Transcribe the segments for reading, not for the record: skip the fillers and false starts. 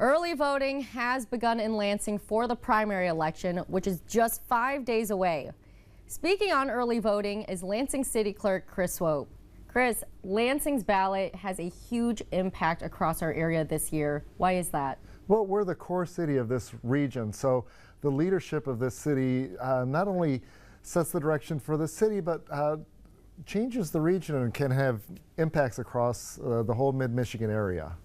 Early voting has begun in Lansing for the primary election, which is just 5 days away. Speaking on early voting is Lansing City Clerk Chris Swope. Chris, Lansing's ballot has a huge impact across our area this year. Why is that? Well, we're the core city of this region, so the leadership of this city not only sets the direction for the city, but changes the region and can have impacts across the whole mid-Michigan area.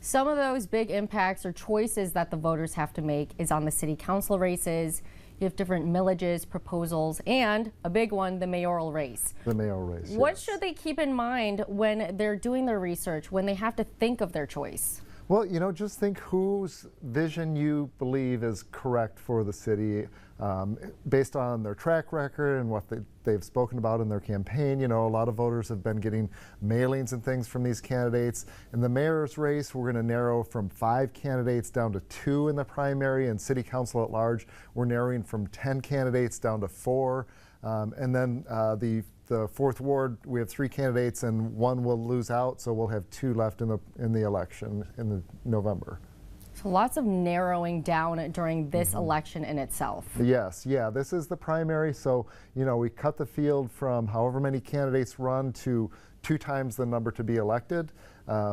Some of those big impacts or choices that the voters have to make is on the city council races. You have different millages, proposals, and a big one, the mayoral race. The mayoral race, What yes. should they keep in mind when they're doing their research, when they have to think of their choice? Well, just think whose vision you believe is correct for the city based on their track record and what they've spoken about in their campaign. A lot of voters have been getting mailings and things from these candidates. In the mayor's race, we're going to narrow from 5 candidates down to 2 in the primary, and city council at large, we're narrowing from 10 candidates down to 4. And then the 4th ward, we have 3 candidates and 1 will lose out, so we'll have 2 left in the election in November. So lots of narrowing down during this election in itself. Yes, yeah, this is the primary, so we cut the field from however many candidates run to 2 times the number to be elected.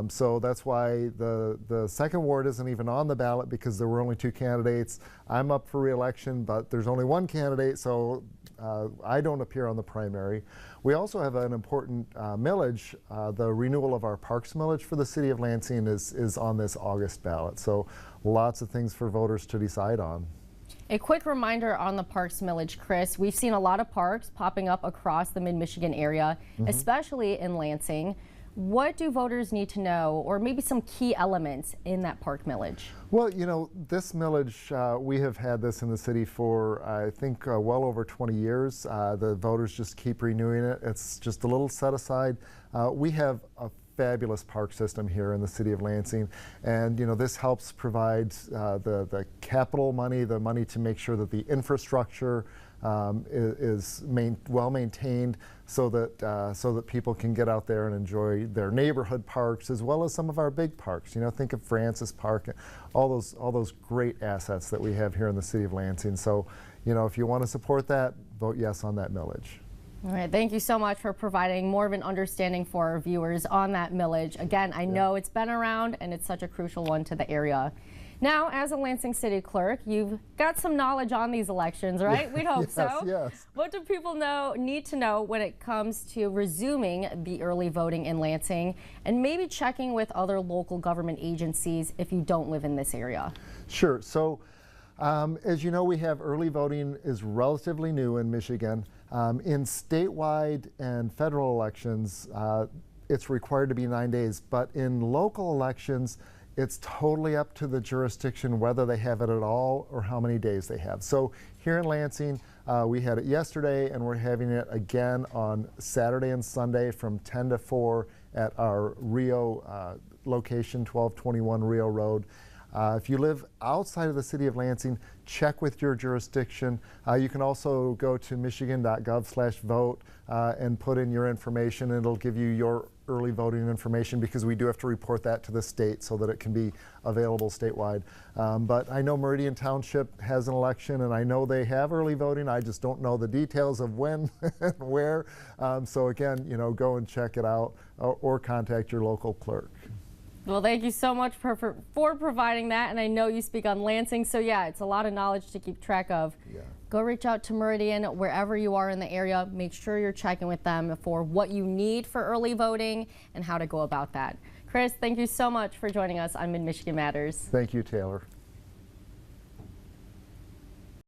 So that's why the 2nd ward isn't even on the ballot, because there were only 2 candidates. I'm up for re-election, but there's only 1 candidate, so I don't appear on the primary. We also have an important millage. The renewal of our parks millage for the city of Lansing is on this August ballot. So lots of things for voters to decide on. A quick reminder on the parks millage, Chris. We've seen a lot of parks popping up across the mid-Michigan area, especially in Lansing. What do voters need to know, or maybe some key elements in that park millage? Well, this millage, we have had this in the city for, I think, well over 20 years. The voters just keep renewing it. It's just a little set aside. We have a fabulous park system here in the city of Lansing, and this helps provide the capital money, the money to make sure that the infrastructure is well maintained, so that people can get out there and enjoy their neighborhood parks as well as some of our big parks. Think of Francis Park, all those great assets that we have here in the city of Lansing. So if you want to support that, vote yes on that millage. All right, thank you so much for providing more of an understanding for our viewers on that millage. Again, I know it's been around and it's such a crucial one to the area. Now, as a Lansing City Clerk, you've got some knowledge on these elections, right? We'd hope so. Yes. What do people need to know when it comes to resuming the early voting in Lansing, and maybe checking with other local government agencies if you don't live in this area? Sure. So, as you know, we have early voting is relatively new in Michigan. In statewide and federal elections, it's required to be 9 days, but in local elections, it's totally up to the jurisdiction whether they have it at all or how many days they have. So here in Lansing, we had it yesterday, and we're having it again on Saturday and Sunday from 10 to 4 at our Rio location, 1221 Rio Road. If you live outside of the city of Lansing, check with your jurisdiction. You can also go to michigan.gov/vote and put in your information, and it'll give you your early voting information, because we do have to report that to the state so that it can be available statewide. But I know Meridian Township has an election, and I know they have early voting. I just don't know the details of when and where. So again, go and check it out, or contact your local clerk. Well, thank you so much for providing that, and I know you speak on Lansing, so yeah, it's a lot of knowledge to keep track of. Yeah. Go reach out to Meridian wherever you are in the area. Make sure you're checking with them for what you need for early voting and how to go about that. Chris, thank you so much for joining us on Mid-Michigan Matters. Thank you, Taylor.